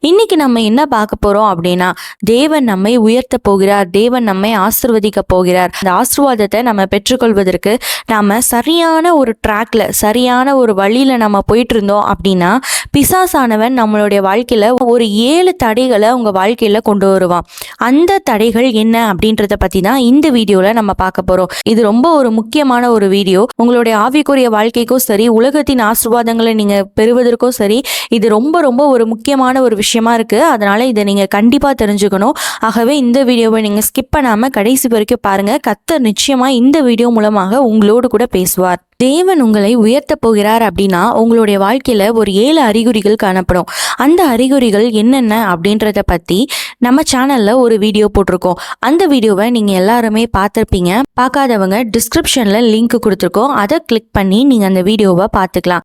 இன்னைக்கு நம்ம என்ன பார்க்க போறோம் அப்படின்னா, தேவன் நம்மை உயர்த்த போகிறார், தேவன் நம்மை ஆசீர்வதிக்க போகிறார். அந்த ஆசீர்வாதத்தை நம்ம பெற்றுக்கொள்வதற்கு நாம சரியான ஒரு ட்ராக்ல, சரியான ஒரு வழியில நம்ம போயிட்டு இருந்தோம் அப்படின்னா, பிசாசானவன் நம்மளுடைய வாழ்க்கையில ஒரு 7 தடைகளை உங்க வாழ்க்கையில கொண்டு வருவான். அந்த தடைகள் என்ன அப்படின்றத பத்தி தான் இந்த வீடியோல நம்ம பார்க்க போறோம். இது ரொம்ப ஒரு முக்கியமான ஒரு வீடியோ. உங்களுடைய ஆவிக்குரிய வாழ்க்கைக்கும் சரி, உலகத்தின் ஆசீர்வாதங்களை நீங்க பெறுவதற்கும் சரி, இது ரொம்ப ரொம்ப ஒரு முக்கியமான ஒரு விஷயமா இருக்கு. அதனால இதை நீங்க கண்டிப்பா தெரிஞ்சுக்கணும். ஆகவே இந்த வீடியோவை நீங்க ஸ்கிப் பண்ணாம கடைசி வரைக்கும் பாருங்க. கர்த்தர் நிச்சயமா இந்த வீடியோ மூலமாக உங்களோடு கூட பேசுவார். தேவன் உங்களை உயர்த்த போகிறார் அப்படின்னா உங்களுடைய வாழ்க்கையில ஒரு 7 அறிகுறிகள் காணப்படும். அந்த அறிகுறிகள் என்னென்ன அப்படின்றத பத்தி நம்ம சேனல்ல ஒரு வீடியோ போட்டிருக்கோம். அந்த வீடியோவை நீங்க எல்லாருமே பார்த்திருப்பீங்க. பார்க்காதவங்க டிஸ்கிரிப்ஷன்ல லிங்க் கொடுத்துருக்கோம். அதை கிளிக் பண்ணி நீங்க அந்த வீடியோவை பார்த்துக்கலாம்.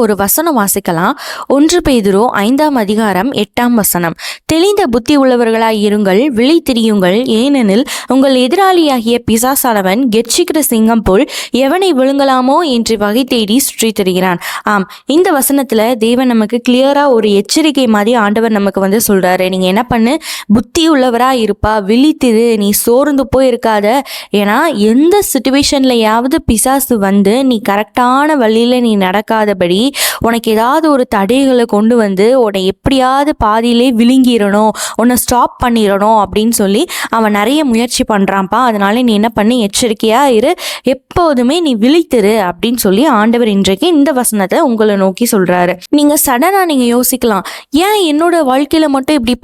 ஒரு வசனம் வாசிக்கலாம். 1 பேதுரு 5ஆம் அதிகாரம் 8ஆம் வசனம். தெளிந்த புத்தி உள்ளவர்களாய் இருங்கள், விழித்திரியுங்கள், ஏனெனில் உங்கள் எதிராளியாகிய பிசாசானவன் கெர்ச்சிக்கிற சிங்கம் போல் எவனை விழுங்கலாமோ என்று வகை தேடி சுற்றி திரிகிறான். ஆம், இந்த வசனத்துல தேவன் நமக்கு கிளியரா ஒரு எச்சரிக்கை மாதிரி ஆண்டவர் நமக்கு சொல்றாரு. நீங்க என்ன பண்ணு, புத்தி உள்ளவரா இருப்பா, விழித்திரு, நீ சோர்ந்து போயிருக்காத. ஏன்னா எந்த சிச்சுவேஷன்லயாவது பிசாசு நீ கரெக்டான வழியில நீ நடக்காதபடி உனக்கு ஏதாவது ஒரு தடைகளை கொண்டு உன்னை எப்படியாவது பாதியிலே விழுங்கிடணும், உன்னை ஸ்டாப் பண்ணிடணும் அப்படின்னு சொல்லி அவன் நிறைய முயற்சி பண்றான்ப்பா. அதனால நீ என்ன பண்ணி எச்சரிக்கையா இரு, எப்போதுமே நீ விழித்திரு அப்படின்னு சொல்லி ஆண்டவர் இன்றைக்கு இந்த வசனத்தை உங்களை நோக்கி சொல்றாரு. நீங்க சடனா நீங்க யோசிக்கலாம், ஏன் என்னோட வாழ்க்கையில மட்டும் இப்படி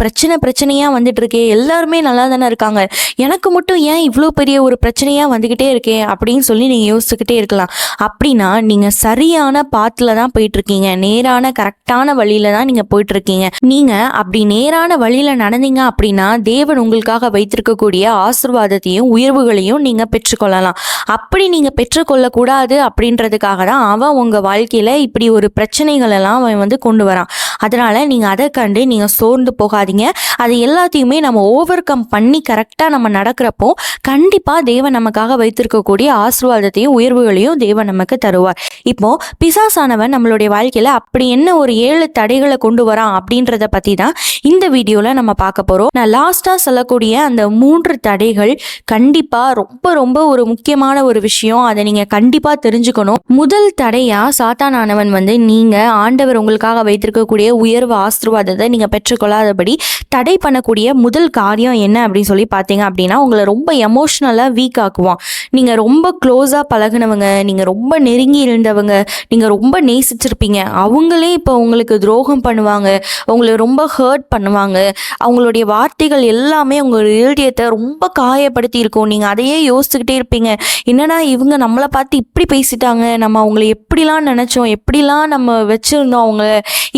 பிரச்சனையா வந்துட்டு இருக்கே, எல்லாருமே நல்லா தானே இருக்காங்க, எனக்கு மட்டும் ஏன் இவ்வளோ பெரிய ஒரு பிரச்சனையா வந்துகிட்டே இருக்கே அப்படின்னு சொல்லி நீங்க யோசிச்சுக்கிட்டே இருக்கலாம். அப்படின்னா நீங்க சரியான பாத்துல தான் போயிட்டு இருக்கீங்க, நேரான கரெக்டான வழியில தான் நீங்க போயிட்டு இருக்கீங்க. நீங்க அப்படி நேரான வழியில நடந்தீங்க அப்படின்னா தேவன் உங்களுக்காக வைத்திருக்கக்கூடிய ஆசீர்வாதத்தையும் உயர்வுகளையும் நீங்க பெற்றுக்கொள்ளலாம். அப்படி நீங்க பெற்றுக்கொள்ள கூடாது அப்படின்றதுக்காக தான் அவன் உங்க வாழ்க்கையில இப்படி ஒரு பிரச்சனைகள் எல்லாம் அவன் கொண்டு வரான். அதனால நீங்க அதை கண்டு நீங்க சோர்ந்து போகாதீங்க. அது எல்லாத்தையுமே நம்ம ஓவர் கம் பண்ணி கரெக்டா நம்ம நடக்கிறப்போ கண்டிப்பா தேவன் நமக்காக வைத்திருக்கக்கூடிய ஆசீர்வாதத்தையும் உயர்வுகளையும் தேவன் நமக்கு தருவார். இப்போ பிசாசானவன் நம்மளுடைய வாழ்க்கையில அப்படி என்ன ஒரு 7 தடைகளை கொண்டு வரான் அப்படின்றத பத்தி தான் இந்த வீடியோல நம்ம பார்க்க போறோம். நான் லாஸ்டா சொல்லக்கூடிய அந்த 3 தடைகள் கண்டிப்பா ரொம்ப ரொம்ப ஒரு முக்கியமான ஒரு விஷயம். அதை நீங்க கண்டிப்பா தெரிஞ்சுக்கணும். முதல் தடையா சாத்தானானவன் நீங்க ஆண்டவர் உங்களுக்காக வைத்திருக்கக்கூடிய உயர்வு ஆசீர்வாதத்தை நீங்க பெற்றுக்கொள்ளாதபடி தடை பண்ணக்கூடிய முதல் காரியம் என்ன அப்படின்னு சொல்லி பார்த்தீங்க அப்படின்னா, உங்களை ரொம்ப எமோஷனலா வீக் ஆக்குவான். நீங்க ரொம்ப க்ளோஸா பழகுனவங்க, நீங்க ரொம்ப நெருங்கி இருந்தவங்க, நீங்க ரொம்ப நேசிச்சிருப்பீங்க, அவங்களே இப்போ உங்களுக்கு துரோகம் பண்ணுவாங்க, உங்களை ரொம்ப ஹர்ட் பண்ணுவாங்க. அவங்களுடைய வார்த்தைகள் எல்லாமே உங்கள் இருதயத்தை ரொம்ப காயப்படுத்தி இருக்கும். நீங்க அதையே யோசிச்சுக்கிட்டே இருப்பீங்க, என்னடா இவங்க நம்மளை பார்த்து இப்படி பேசிட்டாங்க, நம்ம அவங்களை எப்படிலாம் நினைச்சோம், எப்படிலாம் நம்ம வச்சிருந்தோம், அவங்க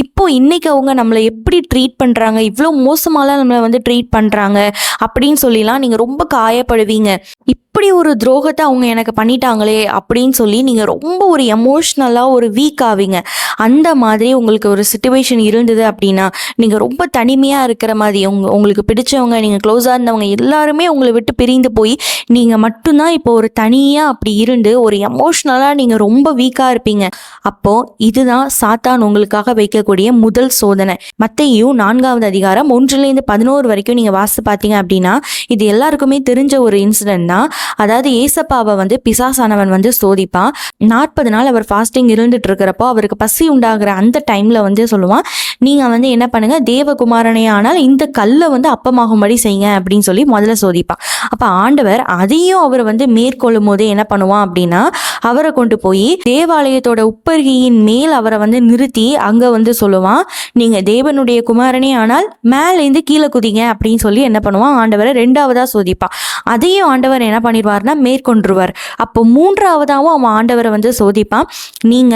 இப்போ இன்னைக்கு அவங்க நம்மளை எப்படி ட்ரீட் பண்றாங்க, இவ்வளோ மோசமாலாம் நம்மளை ட்ரீட் பண்றாங்க அப்படின்னு சொல்லிலாம் நீங்க ரொம்ப காயப்படுவீங்க. இப்படி ஒரு துரோகத்தை அவங்க எனக்கு பண்ணிட்டாங்களே அப்படின்னு சொல்லி நீங்க ரொம்ப ஒரு எமோஷ்னலா ஒரு வீக் ஆவீங்க. அந்த மாதிரி உங்களுக்கு ஒரு சிச்சுவேஷன் இருந்தது அப்படின்னா, நீங்க ரொம்ப தனிமையா இருக்கிற மாதிரி, உங்களுக்கு பிடிச்சவங்க, நீங்க க்ளோஸா இருந்தவங்க எல்லாருமே உங்களை விட்டு பிரிந்து போய் நீங்க மட்டும்தான் இப்போ ஒரு தனியா அப்படி இருந்து ஒரு எமோஷ்னலா நீங்க ரொம்ப வீக்கா இருப்பீங்க. அப்போ இதுதான் சாத்தான் உங்களுக்காக வைக்கக்கூடிய முதல் சோதனை. மத்தேயு 4ஆவது அதிகாரம் 1லேருந்து 11 வரைக்கும் நீங்க வாசித்து பார்த்தீங்க அப்படின்னா, இது எல்லாருக்குமே தெரிஞ்ச ஒரு இன்சிடென்ட் தான். அதாவது ஏசப்பாவை பிசாசானவன் சோதிப்பான். 40 நாள் அவர் ஃபாஸ்டிங் இருந்துட்டு இருக்கிறப்போ அவருக்கு பசி உண்டாகிற அந்த டைம்ல சொல்லுவான், நீங்க என்ன பண்ணுங்க, தேவகுமாரனே ஆனால் இந்த கல்லை அப்பமாகும்படி செய்யுங்க அப்படின்னு சொல்லி முதல்ல சோதிப்பான். அப்ப ஆண்டவர் அதையும் அவர் மேற்கொள்ளும் போதே என்ன பண்ணுவான் அப்படின்னா, அவரை கொண்டு போய் தேவாலயத்தோட உப்பருகியின் மேல் அவரை நிறுத்தி அங்க சொல்லுவான், நீங்க தேவனுடைய குமாரனே ஆனால் மேலேருந்து கீழே குதிங்க அப்படின்னு சொல்லி என்ன பண்ணுவான், ஆண்டவரை 2ஆவதா சோதிப்பான். அதையும் ஆண்டவர் என்ன பண்ணிடுவார்னா மேற்கொண்டுருவார். அப்போ 3ஆவதாவும் அவன் ஆண்டவரை சோதிப்பான், நீங்க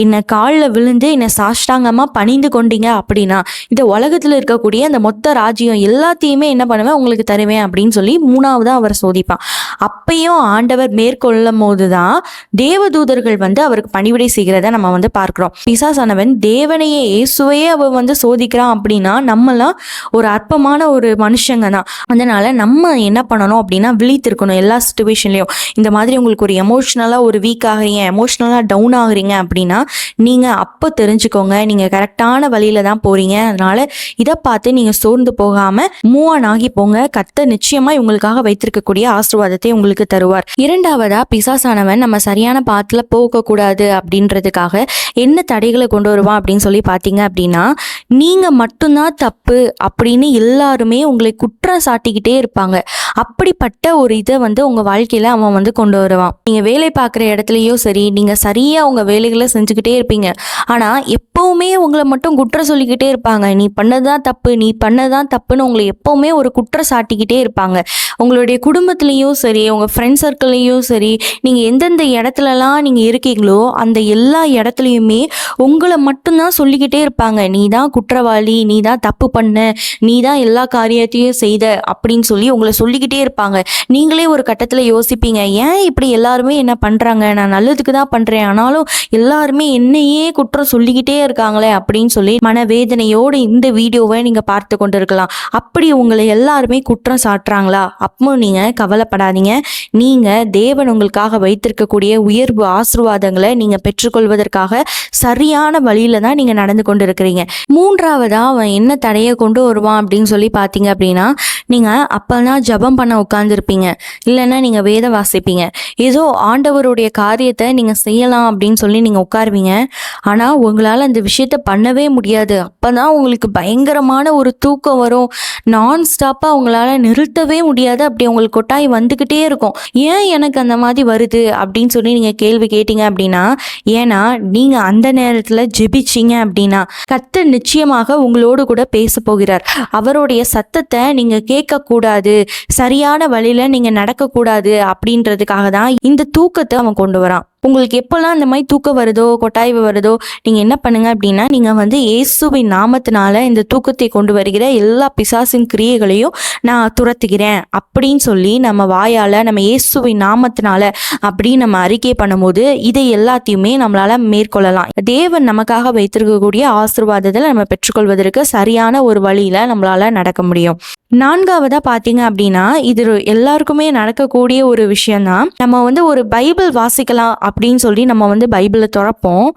என்னை காலில் விழுந்து என்னை சாஷ்டாங்கமா பணிந்து கொண்டீங்க அப்படின்னா இந்த உலகத்துல இருக்கக்கூடிய அந்த மொத்த ராஜ்யம் எல்லாத்தையுமே என்ன பண்ணுவேன் உங்களுக்கு தருவேன் அப்படின்னு சொல்லி 3ஆவதா அவர் சோதிப்பான். அப்பையும் ஆண்டவர் மேற்கொள்ளும் போதுதான் தேவதூதர்கள் அவருக்கு பணிவிடை செய்கிறத நம்ம பார்க்கிறோம். பிசாசானவன் தேவனையே இயேசுவையே அவன் சோதிக்கிறான் அப்படின்னா நம்மளாம் ஒரு அற்பமான ஒரு மனுஷங்க தான். அதனால நம்ம என்ன பண்ணணும் அப்படின்னா விழித்திருக்கணும். எல்லா சுச்சுவேஷன்லையும் இந்த மாதிரி உங்களுக்கு ஒரு எமோஷ்னலாக ஒரு வீக் ஆகுறீங்க, எமோஷ்னலாக டவுன் ஆகுறீங்க அப்படின்னா நீங்கள் அப்போ தெரிஞ்சுக்கோங்க நீங்கள் கரெக்டான வழியில தான் போகிறீங்க. அதனால் இதை பார்த்து நீங்கள் சோர்ந்து போகாமல் மூவ் ஆன் ஆகி போங்க. கர்த்தர் நிச்சயமாக உங்களுக்காக வைத்திருக்கக்கூடிய ஆசீர்வாதத்தை உங்களுக்கு தருவார். இரண்டாவதா, பிசாசானவன் நம்ம சரியான பாத்தில் போகக்கூடாது அப்படின்றதுக்காக என்ன தடைகளை கொண்டு வருவான் அப்படின்னு சொல்லி பார்த்தீங்க அப்படின்னா, நீங்கள் மட்டும்தான் தப்பு அப்படின்னு எல்லாருமே உங்களை குற்றம் சாட்டிக்கிட்டே இருப்பாங்க. அப்படிப்பட்ட ஒரு இதை உங்கள் வாழ்க்கையில் அவன் கொண்டு வருவான். நீங்கள் வேலை பார்க்குற இடத்துலையோ சரி, நீங்கள் சரியாக உங்கள் வேலைகளை செஞ்சுக்கிட்டே இருப்பீங்க. ஆனால் எப்போவுமே உங்களை மட்டும் குற்றம் சொல்லிக்கிட்டே இருப்பாங்க. நீ பண்ணதான் தப்பு, நீ பண்ணதான் தப்புன்னு உங்களை எப்போவுமே ஒரு குற்றம் சாட்டிக்கிட்டே இருப்பாங்க. உங்களுடைய குடும்பத்துலேயும் சரி, உங்கள் ஃப்ரெண்ட் சர்க்கிள்லேயும் சரி, நீங்கள் எந்தெந்த இடத்துலலாம் நீங்கள் இருக்கீங்களோ அந்த எல்லா இடத்துலையுமே உங்களை மட்டும்தான் சொல்லிக்கிட்டே இருப்பாங்க. நீ தான் குற்றவாளி, நீ தான் தப்பு பண்ண, நீ தான் எல்லா காரியத்தையும் செய்த அப்படின்னு சொல்லி உங்களை சொல்லிக்கிட்டே இருப்பாங்க. நீங்களே ஒரு கட்டத்தில் யோசிப்பீங்க, ஏன் இப்படி எல்லாருமே என்ன பண்ணுறாங்க, நான் நல்லதுக்கு தான் பண்ணுறேன், ஆனாலும் எல்லாருமே என்னையே குற்றம் சொல்லிக்கிட்டே இருக்காங்களே அப்படின்னு சொல்லி மனவேதனையோடு இந்த வீடியோவை நீங்கள் பார்த்து கொண்டு இருக்கலாம். அப்படி உங்களை எல்லாருமே குற்றம் சாட்டுறாங்களா, அப்போ நீங்கள் கவலைப்படாதீங்க. நீங்கள் தேவன் உங்களுக்காக வைத்திருக்கக்கூடிய உயர்வு ஆசீர்வாதங்களை நீங்கள் பெற்றுக்கொள்வதற்காக சரியான வழியில தான் நீங்கள் நடந்து கொண்டு இருக்கிறீங்க. மூன்றாவதா அவன் என்ன தடையை கொண்டு வருவான் அப்படின்னு சொல்லி பார்த்தீங்க அப்படின்னா, நீங்கள் அப்போதான் ஜபம் பண்ண உட்காந்துருப்பீங்க, இல்லைன்னா நீங்கள் வேதம் வாசிப்பீங்க, ஏதோ ஆண்டவருடைய காரியத்தை நீங்கள் செய்யலாம் அப்படின்னு சொல்லி நீங்கள் உட்காருவீங்க. ஆனால் உங்களால் அந்த விஷயத்த பண்ணவே முடியாது. அப்போ தான் உங்களுக்கு பயங்கரமான ஒரு தூக்கம் வரும். நான் ஸ்டாப்பாக உங்களால் நிறுத்தவே முடியாது. அப்படி உங்களுக்கு கொட்டாய் வந்துக்கிட்டே இருக்கும். ஏன் எனக்கு அந்த மாதிரி வருது அப்படின்னு சொல்லி நீங்கள் கேள்வி கேட்டீங்க அப்படின்னா, ஏன்னா நீங்கள் அந்த நேரத்தில் ஜெபிச்சிங்க அப்படின்னா கர்த்தர் நிச்சயமாக உங்களோடு கூட பேச போகிறார். அவருடைய சத்தத்தை நீங்கள் கேட்கக்கூடாது, சரியான வழியில் நீங்கள் நடக்கக்கூடாது அப்படின்றதுக்காக தான் இந்த தூக்கத்தை அவன் கொண்டு வரான். உங்களுக்கு எப்போல்லாம் இந்த மாதிரி தூக்கம் வருதோ, கொட்டாய்வு வருதோ, நீங்கள் என்ன பண்ணுங்க அப்படின்னா, நீங்கள் இயேசுவின் நாமத்தினால இந்த தூக்கத்தை கொண்டு வருகிற எல்லா பிசாசின் கிரியைகளையும் நான் துரத்துகிறேன் அப்படின்னு சொல்லி நம்ம வாயால் நம்ம இயேசுவின் நாமத்தினால அப்படின்னு நம்ம அறிக்கை பண்ணும்போது இதை எல்லாத்தையுமே நம்மளால மேற்கொள்ளலாம். தேவன் நமக்காக வைத்திருக்கக்கூடிய ஆசீர்வாதத்தை நம்ம பெற்றுக்கொள்வதற்கு சரியான ஒரு வழியில நம்மளால நடக்க முடியும். நான்காவதா பார்த்தீங்க அப்படின்னா, இது எல்லாருக்குமே நடக்கக்கூடிய ஒரு விஷயம்தான். நம்ம ஒரு பைபிள் வாசிக்கலாம் அப்படின்னு சொல்லி நம்ம பைபிளை திறப்போம்.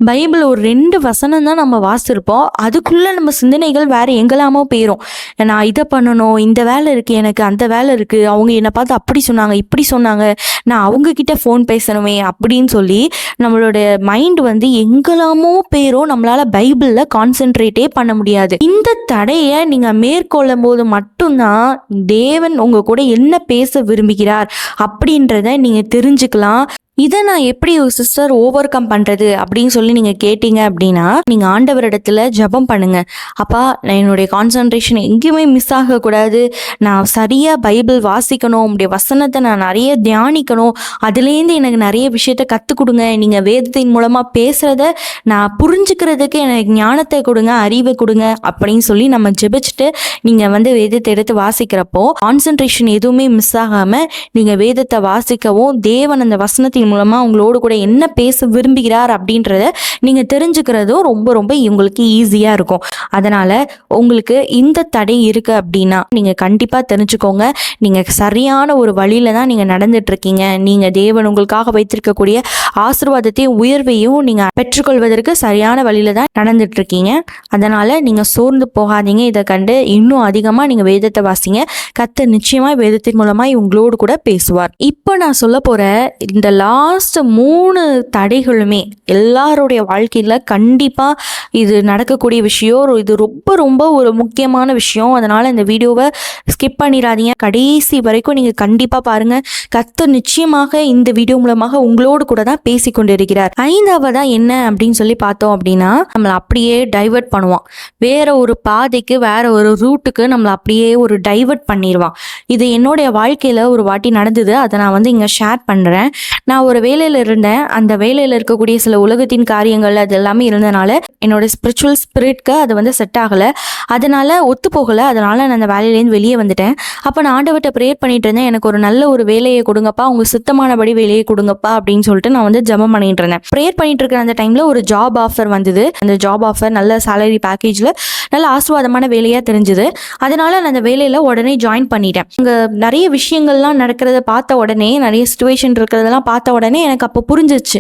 பைபிள் ஒரு 2 வசனம் தான் நம்ம வாசிருப்போம். அதுக்குள்ளே நம்ம சிந்தனைகள் வேறு எங்கெல்லாமோ போயிடும். நான் இதை பண்ணணும், இந்த வேலை இருக்குது, எனக்கு அந்த வேலை இருக்குது, அவங்க என்னை பார்த்து அப்படி சொன்னாங்க, இப்படி சொன்னாங்க, நான் அவங்கக்கிட்ட ஃபோன் பேசணுமே அப்படின்னு சொல்லி நம்மளோட மைண்ட் எங்கெல்லாமோ போயிடும். நம்மளால் பைபிளில் கான்சென்ட்ரேட்டே பண்ண முடியாது. இந்த தடையை நீங்கள் மேற்கொள்ளும் போது மட்டும்தான் தேவன் உங்கள் கூட என்ன பேச விரும்புகிறார் அப்படின்றத நீங்கள் தெரிஞ்சுக்கலாம். இதை நான் எப்படி சிஸ்டர் ஓவர் கம் பண்ணுறது அப்படின்னு சொல்லி நீங்கள் கேட்டீங்க அப்படின்னா, நீங்கள் ஆண்டவரிடத்துல ஜபம் பண்ணுங்க. அப்பா, நான் என்னுடைய கான்சன்ட்ரேஷன் எங்கேயுமே மிஸ் ஆகக்கூடாது, நான் சரியாக பைபிள் வாசிக்கணும், உங்களுடைய வசனத்தை நான் நிறைய தியானிக்கணும், அதுலேருந்து எனக்கு நிறைய விஷயத்த கற்றுக் கொடுங்க, நீங்கள் வேதத்தின் மூலமாக பேசுகிறத நான் புரிஞ்சுக்கிறதுக்கு எனக்கு ஞானத்தை கொடுங்க, அறிவை கொடுங்க அப்படின்னு சொல்லி நம்ம ஜெபிச்சுட்டு நீங்கள் வேதத்தை எடுத்து வாசிக்கிறப்போ கான்சன்ட்ரேஷன் எதுவுமே மிஸ் ஆகாமல் நீங்கள் வேதத்தை வாசிக்கவும், தேவன் அந்த வசனத்தின் மூலமா உங்களோடு கூட என்ன பேச விரும்புகிறார் அப்படின்றத நீங்க தெரிஞ்சுக்கிறதும் ரொம்ப ரொம்ப உங்களுக்கு ஈஸியா இருக்கும். அதனால உங்களுக்கு இந்த தடை இருக்கு அப்படின்னா நீங்க கண்டிப்பா தெரிஞ்சுக்கோங்க, நீங்க சரியான ஒரு வழியில தான் நீங்க நடந்துட்டு இருக்கீங்க. நீங்க தேவன் உங்களுக்காக வைத்திருக்கக்கூடிய ஆசீர்வாதத்தையும் உயர்வையும் நீங்க பெற்றுக்கொள்வதற்கு சரியான வழியில தான் நடந்துட்டு இருக்கீங்க. அதனால நீங்க சோர்ந்து போகாதீங்க. இதை கண்டு இன்னும் அதிகமா நீங்க வேதத்தை வாசிங்க. கர்த்தர் நிச்சயமா வேதத்தின் மூலமா உங்களோடு கூட பேசுவார். இப்போ நான் சொல்ல போற இந்த லாஸ்ட் 3 தடைகளுமே எல்லாருடைய வாழ்க்கையில் கண்டிப்பாக இது நடக்கக்கூடிய விஷயம். இது ரொம்ப ரொம்ப ஒரு முக்கியமான விஷயம். அதனால் இந்த வீடியோவை ஸ்கிப் பண்ணிடாதீங்க, கடைசி வரைக்கும் நீங்கள் கண்டிப்பாக பாருங்கள். கர்த்தர் நிச்சயமாக இந்த வீடியோ மூலமாக உங்களோடு கூட தான் பேசி கொண்டு இருக்கிறார். 5வதா என்ன அப்படின்னு சொல்லி பார்த்தோம் அப்படின்னா, நம்மளை அப்படியே டைவர்ட் பண்ணுவான். வேற ஒரு பாதைக்கு, வேற ஒரு ரூட்டுக்கு நம்மளை அப்படியே ஒரு டைவர்ட் பண்ணிடுவான். இது என்னுடைய வாழ்க்கையில் ஒரு வாட்டி நடந்தது. அதை நான் இங்கே ஷேர் பண்ணுறேன். நான் ஒரு வேலையில் இருந்தேன். அந்த வேலையில் இருக்கக்கூடிய சில உலகத்தின் காரியங்கள் அது எல்லாமே இருந்தனால என்னோட ஸ்பிரிச்சுவல் ஸ்பிரிட்க்கு அது வந்து செட் ஆகலை, அதனால ஒத்து போகலை. அதனால நான் அந்த வேலையிலேருந்து வெளியே வந்துட்டேன். அப்போ நான் ஆண்டவர்கிட்ட ப்ரேயர் பண்ணிட்டு இருந்தேன், எனக்கு ஒரு நல்ல ஒரு வேலையை கொடுங்கப்பா, உங்க சுத்தமானபடி வேலையை கொடுங்கப்பா அப்படின்னு சொல்லிட்டு நான் வந்து ஜெபம் பண்ணிட்டு இருந்தேன். ப்ரேயர் பண்ணிட்டு இருக்கிற அந்த டைம்ல ஒரு ஜாப் ஆஃபர் வந்தது. அந்த ஜாப் ஆஃபர் நல்ல சேலரி பேக்கேஜ்ல நல்ல ஆசீர்வாதமான வேலையா தெரிஞ்சது. அதனால நான் அந்த வேலையில உடனே ஜாயின் பண்ணிட்டேன். அங்க நிறைய விஷயங்கள்லாம் நடக்கிறத பார்த்த உடனே, நிறைய சிச்சுவேஷன் இருக்கிறதெல்லாம் பார்த்த உடனே எனக்கு அப்போ புரிஞ்சிச்சு,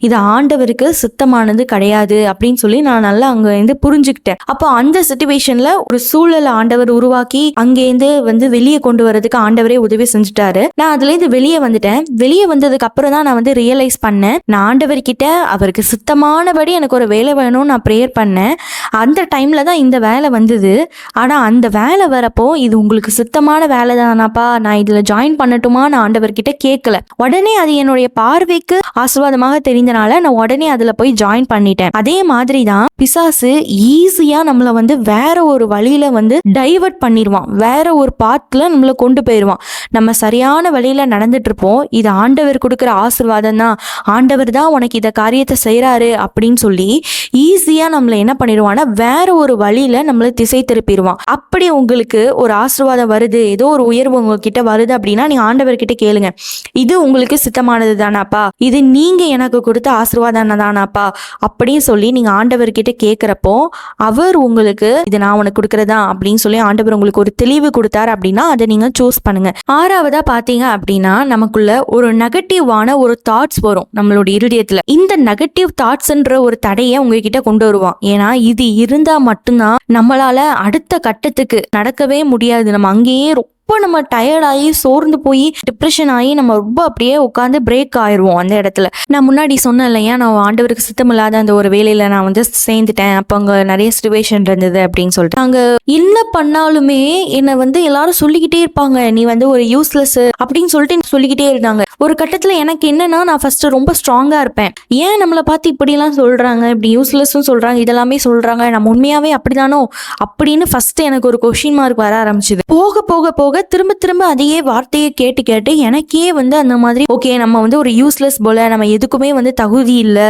இது ஆண்டவருக்கு சுத்தமானது கிடையாது அப்படின்னு சொல்லி நான் நல்லா அங்க இருந்து புரிஞ்சுக்கிட்டேன். அப்போ அந்த சிச்சுவேஷன்ல ஒரு சூழலை ஆண்டவர் உருவாக்கி அங்கேருந்து வந்து வெளியே கொண்டு வரதுக்கு ஆண்டவரே உதவி செஞ்சுட்டாரு. நான் அதுல இருந்து வெளியே வந்துட்டேன். வெளியே வந்ததுக்கு அப்புறம் தான் நான் வந்து ரியலைஸ் பண்ணேன், நான் ஆண்டவர்கிட்ட அவருக்கு சுத்தமானபடி எனக்கு ஒரு வேலை வேணும்னு நான் ப்ரேயர் பண்ணேன். அந்த டைம்ல தான் இந்த வேலை வந்தது. ஆனா அந்த வேலை வரப்போ, இது உங்களுக்கு சுத்தமான வேலை தானாப்பா, நான் இதுல ஜாயின் பண்ணட்டுமா நான் ஆண்டவர்கிட்ட கேட்கல. உடனே அது என்னுடைய பார்வைக்கு ஆசீர்வாதமாக தெரிந்தனால நான் உடனே அதுல போய் ஜாயின் பண்ணிட்டேன். அதே மாதிரி தான் பிசாசு ஈஸியா நம்மள வந்து வேற ஒரு வழியில வந்து டைவர்ட் பண்ணிடுவான், வேற ஒரு பாத்துல நம்மள கொண்டு போயிடுவான். நம்ம சரியான வழியில நடந்துட்டு இருப்போம், இது ஆண்டவர் கொடுக்குற ஆசீர்வாதம் தான், ஆண்டவர் தான் உனக்கு இத காரியத்தை செய்யறாரு அப்படின்னு சொல்லி ஈஸியா நம்மள என்ன பண்ணிடுவான்னா வேற ஒரு வழியில நம்மள திசை திருப்பிடுவான். அப்படி உங்களுக்கு ஒரு ஆசீர்வாதம் வருது, ஏதோ ஒரு உயர்வு உங்ககிட்ட வருது அப்படின்னா நீங்க ஆண்டவர்கிட்ட கேளுங்க, இது உங்களுக்கு சித்தமானது தானாப்பா, இது நீங்க எனக்கு கொடுத்த ஆசீர்வாதம் தானாப்பா அப்படின்னு சொல்லி நீங்க ஆண்டவர்கிட்ட கேட்கிறப்போ அவர் உங்களுக்கு இது நான் உனக்கு கொடுக்கறதா அப்படின்னு சொல்லி ஆண்டவர் உங்களுக்கு ஒரு தெளிவு கொடுத்தாரு அப்படின்னா அதை நீங்க சூஸ் பண்ணுங்க. ஆறாவதா பாத்தீங்க அப்படின்னா நமக்குள்ள ஒரு நெகட்டிவான ஒரு தாட்ஸ் வரும் நம்மளோட இருதயத்துல. இந்த நெகட்டிவ் தாட்ஸ்ன்ற ஒரு தடையை உங்ககிட்ட கொண்டு வருவான். ஏன்னா இது இருந்தா மட்டும்தான் நம்மளால அடுத்த கட்டத்துக்கு நடக்கவே முடியாது. நம்ம அங்கேயே நம்ம டயர்டாகி சோர்ந்து போய் டிப்ரெஷன் ஆகி நம்ம ரொம்ப அப்படியே உட்காந்து பிரேக் ஆயிடுவோம் அந்த இடத்துல. நான் முன்னாடி சொன்னேன் இல்லையா, நான் ஆண்டவருக்கு சித்தமில்லாத அந்த ஒரு வேலையில நான் வந்து சேர்ந்துட்டேன், அப்போ அங்கே நிறைய சிச்சுவேஷன் இருந்தது அப்படின்னு சொல்லிட்டு அங்கே என்ன பண்ணாலுமே என்னை வந்து எல்லாரும் சொல்லிக்கிட்டே இருப்பாங்க, நீ வந்து ஒரு யூஸ்லெஸ் அப்படின்னு சொல்லிட்டு சொல்லிக்கிட்டே இருந்தாங்க. ஒரு கட்டத்தில் எனக்கு என்னன்னா, நான் ஃபர்ஸ்ட் ரொம்ப ஸ்ட்ராங்காக இருப்பேன், ஏன் நம்மளை பார்த்து இப்படிலாம் சொல்கிறாங்க, இப்படி யூஸ்லெஸ்ஸும் சொல்கிறாங்க, இதெல்லாமே சொல்கிறாங்க, நம்ம உண்மையாகவே அப்படிதானோ அப்படின்னு ஃபர்ஸ்ட் எனக்கு ஒரு கொஸ்டின் மார்க் வர ஆரம்பிச்சுது. போக போக போக திரும்ப திரும்ப அதையே வார்த்தையை கேட்டு கேட்டு எனக்கே வந்து அந்த மாதிரி ஓகே நம்ம வந்து ஒரு யூஸ்லெஸ் போல, நம்ம எதுக்குமே வந்து தகுதி இல்லை,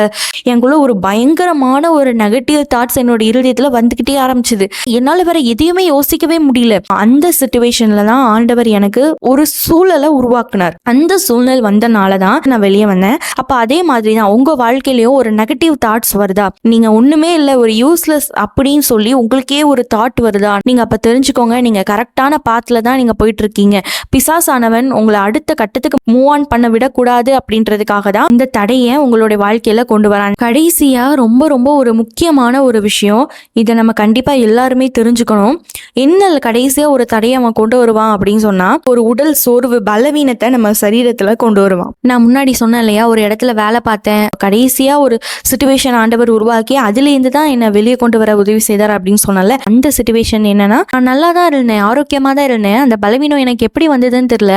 எனக்குள்ள ஒரு பயங்கரமான ஒரு நெகட்டிவ் தாட்ஸ் என்னோட இருதயத்துல வந்துகிட்டே ஆரம்பிச்சுது. என்னால வேற எதையுமே யோசிக்கவே முடியல. அந்த சிச்சுவேஷன்ல தான் ஆண்டவர் எனக்கு ஒரு சூழலை உருவாக்குனார். அந்த சூழ்நிலை வந்தனாலதான் நான் வெளியே வந்தேன். அப்ப அதே மாதிரி தான் உங்க வாழ்க்கையிலயும் ஒரு நெகட்டிவ் தாட்ஸ் வருதா, நீங்க ஒண்ணுமே இல்லை ஒரு யூஸ்லெஸ் அப்படின்னு சொல்லி உங்களுக்கே ஒரு தாட் வருதா, நீங்க அப்ப தெரிஞ்சுக்கோங்க, நீங்க கரெக்டான பாத்துல தான் நீங்க போயிட்டு இருக்கீங்க. பிசாசானவன் உங்களை அடுத்த கட்டத்துக்கு மூவ் ஆன் பண்ண விடக்கூடாது அப்படின்றதுக்காக தான் இந்த தடையை உங்களுடைய வாழ்க்கையில கொண்டு வரான். கடைசியா ரொம்ப ரொம்ப ஒரு முக்கியமான ஒரு விஷயம், இதை நம்ம கண்டிப்பா எல்லாருமே தெரிஞ்சுக்கணும். என்ன கடைசியா ஒரு தடையை அவன் கொண்டு வருவான் அப்படின்னு சொன்னா ஒரு உடல் சோர்வு பலவீனத்தை நம்ம சரீரத்துல கொண்டு வருவான். நான் முன்னாடி சொன்னேன் இல்லையா, ஒரு இடத்துல வேலை பார்த்தேன், கடைசியா ஒரு சிச்சுவேஷன் ஆண்டவர் உருவாக்கி அதுல இருந்து தான் என்ன வெளியே கொண்டு வர உதவி செய்தார் அப்படின்னு சொன்னால, அந்த சிச்சுவேஷன் என்னன்னா, நான் நல்லா தான் இருந்தேன், ஆரோக்கியமா தான் இருந்தேன், அந்த பலவீனம் எனக்கு எப்படி வந்ததுன்னு தெரியல.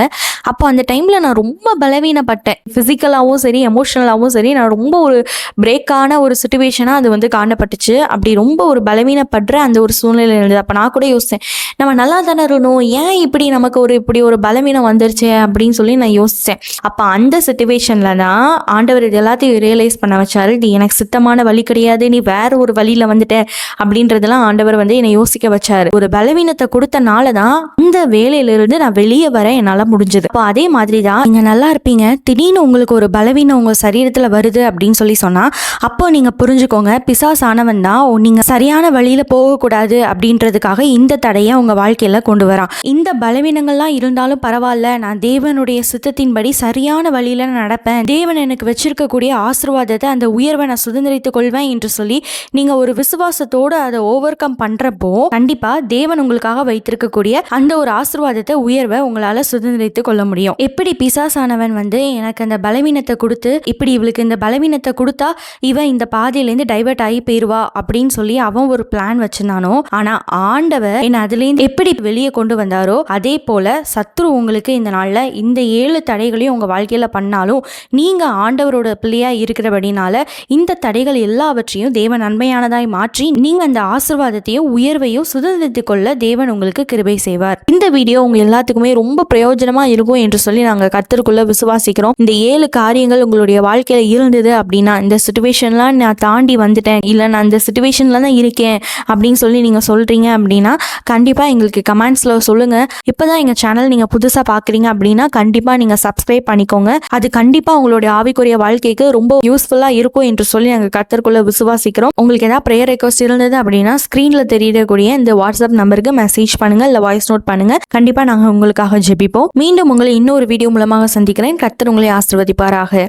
அப்போ அந்த டைம்ல நான் ரொம்ப பலவீனப்பட்டேன், பிசிக்கலாகவும் சரி எமோஷனலாகவும் சரி. நான் ரொம்ப ஒரு பிரேக்கான ஒரு சிச்சுவேஷனா அது வந்து காணப்பட்டுச்சு. அப்படி ரொம்ப ஒரு பலவீனப்படுற அந்த ஒரு சூழ்நிலை இருந்தது. அப்போ நான் கூட யோசித்தேன், நம்ம நல்லா தானே இருக்கணும், ஏன் இப்படி நமக்கு ஒரு இப்படி ஒரு பலவீனம் வந்துருச்சு அப்படின்னு சொல்லி நான் யோசித்தேன். அப்போ அந்த சிச்சுவேஷன்ல தான் ஆண்டவர் இது எல்லாத்தையும் ரியலைஸ் பண்ண வச்சாரு, இது எனக்கு சுத்தமான வழி கிடையாது, நீ வேற ஒரு வழியில வந்துட்ட அப்படின்றதெல்லாம் ஆண்டவர் வந்து என்னை யோசிக்க வச்சாரு. ஒரு பலவீனத்தை கொடுத்தனால தான் இந்த வேலையிலிருந்து நான் வெளியே வர என்னால முடிஞ்சது. அப்போ அதே மாதிரி தான் நீங்க நல்லா இருப்பீங்க, திடீர்னு உங்களுக்கு ஒரு பலவீனம் உங்க சரீரத்துல வருது அப்படின்னு சொல்லி சொன்னா அப்போ நீங்க புரிஞ்சுக்கோங்க, பிசாசானவன் தான் நீங்க சரியான வழியில போகக்கூடாது அப்படின்றதுக்காக இந்த தடையை உங்க வாழ்க்கையில கொண்டு வரான். இந்த பலவீனங்கள்லாம் இருந்தாலும் பரவாயில்ல, நான் தேவனுடைய சித்தத்தின்படி சரியான வழியில நடப்பேன், தேவன் எனக்கு வச்சிருக்கக்கூடிய ஆசீர்வாதத்தை அந்த உயர்வை நான் சுதந்திரித்துக் கொள்வேன் என்று சொல்லி நீங்க ஒரு விசுவாசத்தோடு அதை ஓவர் கம் பண்றப்போ கண்டிப்பா தேவன் உங்களுக்காக வைத்திருக்கக்கூடிய அந்த ஒரு ஆசீர்வாதத்தை உயர்வை உங்களால சுதந்திரித்துக் கொள்ள முடியும். எப்படி பிசாசானவன் வந்து எனக்கு அந்த பலவீனத்தை கொடுத்து, இப்படி இவளுக்கு இந்த பலவீனத்தை கொடுத்தா இவன் இந்த பாதையிலேருந்து டைவர்ட் ஆகி போயிருவா அப்படின்னு சொல்லி அவன் ஒரு பிளான் வச்சிருந்தானோ, ஆனா ஆண்டவர் என்ன அதுலேருந்து எப்படி வெளியே கொண்டு வந்தாரோ அதே போல சத்ரு உங்களுக்கு இந்த நாள்ல இந்த 7 தடைகளையும் உங்க வாழ்க்கையில பண்ணாலும் நீங்க ஆண்டவரோட பிள்ளையா இருக்கிறபடினால இந்த தடைகள் எல்லாவற்றையும் தேவன் நன்மையானதாய் மாற்றி நீங்க அந்த ஆசீர்வாதத்தையும் உயர்வையும் சுதந்திரித்துக் கொள்ள தேவன் உங்களுக்கு கிருபை செய்வார். இந்த வீடியோ வீடியோ உங்க எல்லாத்துக்குமே ரொம்ப பிரயோஜனமா இருக்கும் என்று சொல்லி நாங்கள் கர்த்தருக்குள்ள விசுவாசிக்கிறோம். இந்த 7 காரியங்கள் உங்களுடைய வாழ்க்கையில இருந்தது அப்படின்னா, இந்த சுச்சுவேஷன்லாம் நான் தாண்டி வந்துட்டேன், இல்லை நான் இந்த சுச்சுவேஷன்ல தான் இருக்கேன் அப்படின்னு சொல்லி நீங்க சொல்றீங்க அப்படின்னா கண்டிப்பா எங்களுக்கு கமெண்ட்ஸ்ல சொல்லுங்க. இப்பதான் எங்க சேனல் நீங்க புதுசா பாக்குறீங்க அப்படின்னா கண்டிப்பா நீங்க சப்ஸ்கிரைப் பண்ணிக்கோங்க. அது கண்டிப்பா உங்களுடைய ஆவிக்குரிய வாழ்க்கைக்கு ரொம்ப யூஸ்ஃபுல்லா இருக்கும் என்று சொல்லி நாங்கள் கர்த்தருக்குள்ள விசுவாசிக்கிறோம். உங்களுக்கு ஏதாவது ப்ரேயர் ரெக்வஸ்ட் இருந்தது அப்படின்னா ஸ்கிரீன்ல தெரியக்கூடிய இந்த வாட்ஸ்அப் நம்பருக்கு மெசேஜ் பண்ணுங்க, இல்ல வாய்ஸ் நோட் பண்ணுங்க. கண்டிப்பா நாங்க உங்களுக்காக ஜெபிப்போம். மீண்டும் உங்களை இன்னொரு வீடியோ மூலமாக சந்திக்கிறேன். கர்த்தர் உங்களை ஆசீர்வதிப்பாராக.